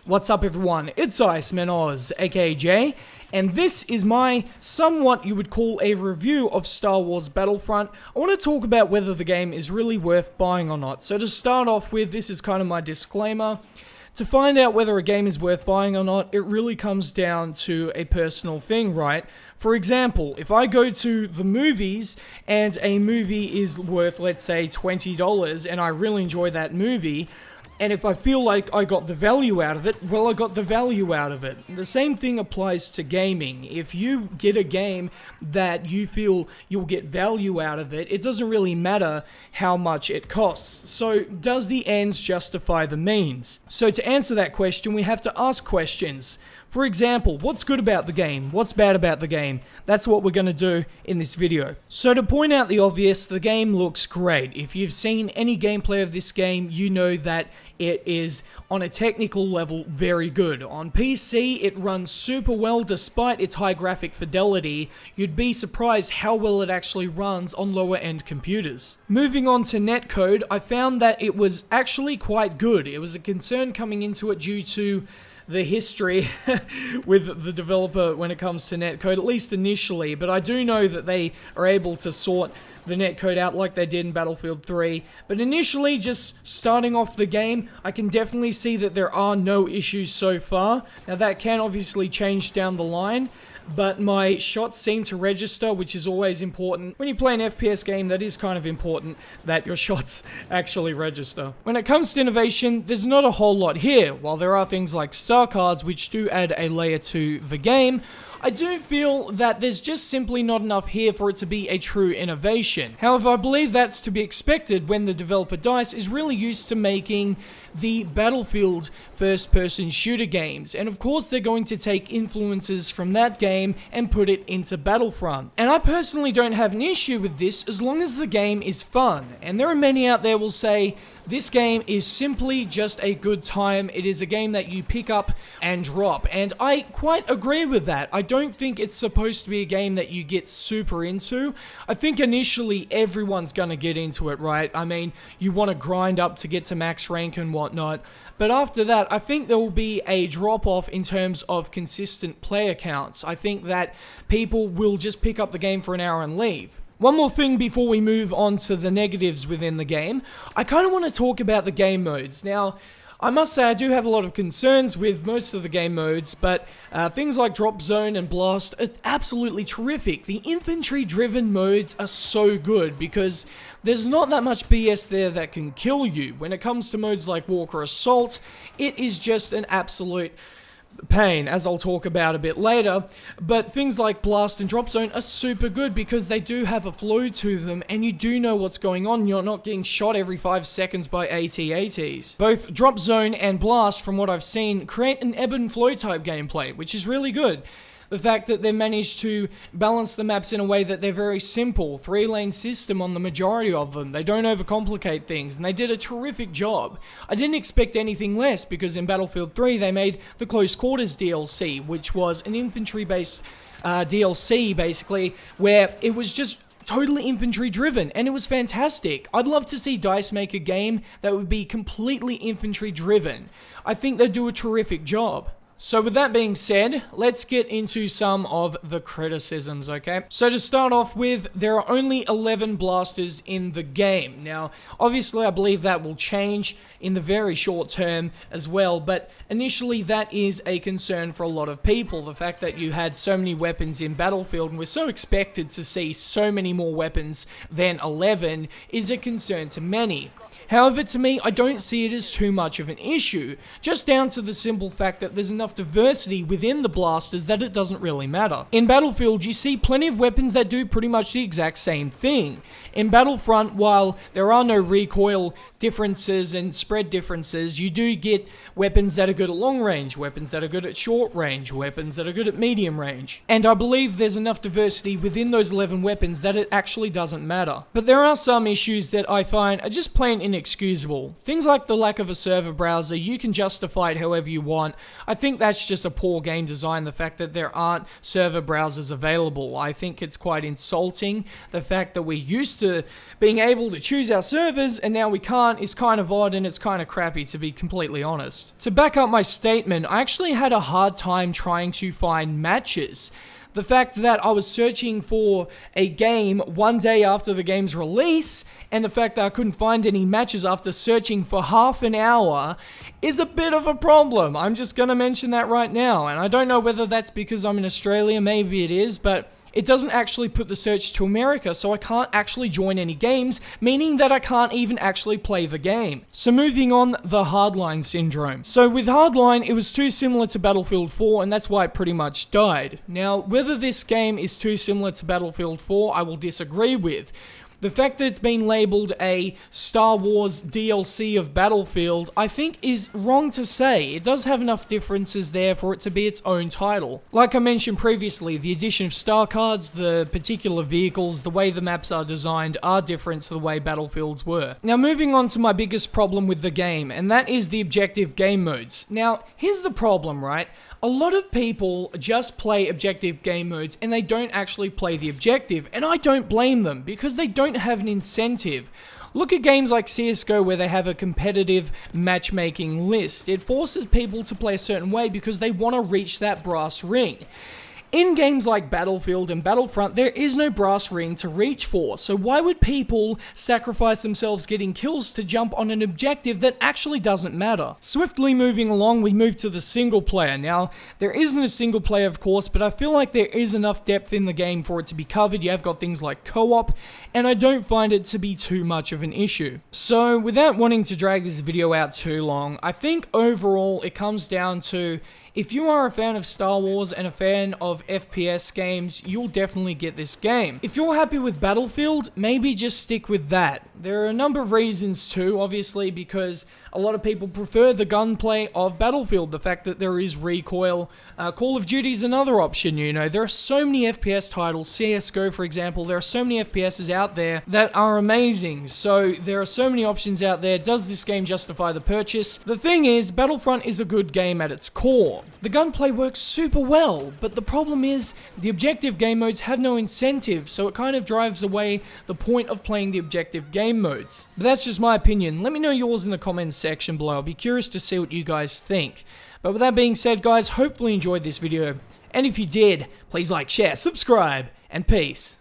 What's up everyone, it's Iceman Oz, aka Jay, and this is my somewhat you would call a review of Star Wars Battlefront. I want to talk about whether the game is really worth buying or not. So to start off with, this is kind of my disclaimer. To find out whether a game is worth buying or not, it really comes down to a personal thing, right? For example, if I go to the movies and a movie is worth, let's say, $20 and I really enjoy that movie, and if I feel like I got the value out of it, well, I got the value out of it. The same thing applies to gaming. If you get a game that you feel you'll get value out of it, it doesn't really matter how much it costs. So, does the ends justify the means? So to answer that question, we have to ask questions. For example, what's good about the game? What's bad about the game? That's what we're going to do in this video. So to point out the obvious, the game looks great. If you've seen any gameplay of this game, you know that it is, on a technical level, very good. On PC, it runs super well despite its high graphic fidelity. You'd be surprised how well it actually runs on lower end computers. Moving on to netcode, I found that it was actually quite good. It was a concern coming into it due to the history with the developer when it comes to netcode, at least initially, but I do know that they are able to sort the netcode out like they did in Battlefield 3. But initially, just starting off the game, I can definitely see that there are no issues so far. Now that can obviously change down the line, but my shots seem to register, which is always important. When you play an FPS game, that is kind of important that your shots actually register. When it comes to innovation, there's not a whole lot here. While there are things like star cards, which do add a layer to the game, I do feel that there's just simply not enough here for it to be a true innovation. However, I believe that's to be expected when the developer DICE is really used to making the Battlefield first-person shooter games, and of course they're going to take influences from that game and put it into Battlefront. And I personally don't have an issue with this as long as the game is fun, and there are many out there will say this game is simply just a good time. It is a game that you pick up and drop, and I quite agree with that. I don't think it's supposed to be a game that you get super into. I think initially everyone's gonna get into it, right? I mean, you want to grind up to get to max rank and whatnot, but after that, I think there will be a drop-off in terms of consistent player counts. I think that people will just pick up the game for an hour and leave. One more thing before we move on to the negatives within the game, I kind of want to talk about the game modes. Now, I must say I do have a lot of concerns with most of the game modes, but things like Drop Zone and Blast are absolutely terrific. The infantry-driven modes are so good because there's not that much BS there that can kill you. When it comes to modes like Walker Assault, it is just an absolute pain, as I'll talk about a bit later, but things like Blast and Drop Zone are super good because they do have a flow to them and you do know what's going on. You're not getting shot every 5 seconds by AT-ATs. Both Drop Zone and Blast, from what I've seen, create an ebb and flow type gameplay, which is really good. The fact that they managed to balance the maps in a way that they're very simple, 3-lane system on the majority of them. They don't overcomplicate things, and they did a terrific job. I didn't expect anything less, because in Battlefield 3 they made the Close Quarters DLC, which was an infantry-based DLC, basically, where it was just totally infantry driven, and it was fantastic. I'd love to see DICE make a game that would be completely infantry driven. I think they'd do a terrific job. So with that being said, let's get into some of the criticisms, okay? So to start off with, there are only 11 blasters in the game. Now, obviously I believe that will change in the very short term as well, but initially that is a concern for a lot of people. The fact that you had so many weapons in Battlefield and we're so expected to see so many more weapons than 11 is a concern to many. However, to me, I don't see it as too much of an issue, just down to the simple fact that there's enough diversity within the blasters that it doesn't really matter. In Battlefield, you see plenty of weapons that do pretty much the exact same thing. In Battlefront, while there are no recoil differences and spread differences, you do get weapons that are good at long range, weapons that are good at short range, weapons that are good at medium range. And I believe there's enough diversity within those 11 weapons that it actually doesn't matter. But there are some issues that I find are just plain inexcusable. inexcusable. Things like the lack of a server browser, you can justify it however you want. I think that's just a poor game design, the fact that there aren't server browsers available. I think it's quite insulting. The fact that we're used to being able to choose our servers and now we can't is kind of odd, and it's kind of crappy, to be completely honest. To back up my statement, I actually had a hard time trying to find matches. The fact that I was searching for a game one day after the game's release, and the fact that I couldn't find any matches after searching for half an hour is a bit of a problem. I'm just gonna mention that right now, and I don't know whether that's because I'm in Australia, maybe it is, but it doesn't actually put the search to America, so I can't actually join any games, meaning that I can't even actually play the game. So moving on, the Hardline syndrome. So with Hardline, it was too similar to Battlefield 4, and that's why it pretty much died. Now, whether this game is too similar to Battlefield 4, I will disagree with. The fact that it's been labeled a Star Wars DLC of Battlefield, I think is wrong to say. It does have enough differences there for it to be its own title. Like I mentioned previously, the addition of star cards, the particular vehicles, the way the maps are designed are different to the way Battlefield's were. Now moving on to my biggest problem with the game, and that is the objective game modes. Now, here's the problem, right? A lot of people just play objective game modes and they don't actually play the objective, and I don't blame them because they don't have an incentive. Look at games like CSGO where they have a competitive matchmaking list. It forces people to play a certain way because they want to reach that brass ring. In games like Battlefield and Battlefront, there is no brass ring to reach for, so why would people sacrifice themselves getting kills to jump on an objective that actually doesn't matter? Swiftly moving along, we move to the single player. Now, there isn't a single player, of course, but I feel like there is enough depth in the game for it to be covered. You have got things like co-op, and I don't find it to be too much of an issue. So, without wanting to drag this video out too long, I think overall it comes down to, if you are a fan of Star Wars and a fan of FPS games, you'll definitely get this game. If you're happy with Battlefield, maybe just stick with that. There are a number of reasons too, obviously, because a lot of people prefer the gunplay of Battlefield, the fact that there is recoil. Call of Duty is another option, you know. There are so many FPS titles, CSGO for example, there are so many FPSs out there that are amazing. So there are so many options out there. Does this game justify the purchase? The thing is, Battlefront is a good game at its core. The gunplay works super well, but the problem is the objective game modes have no incentive, so it kind of drives away the point of playing the objective game modes. But that's just my opinion. Let me know yours in the comments section below. I'll be curious to see what you guys think. But with that being said, guys, hopefully you enjoyed this video, and if you did, please like, share, subscribe, and peace.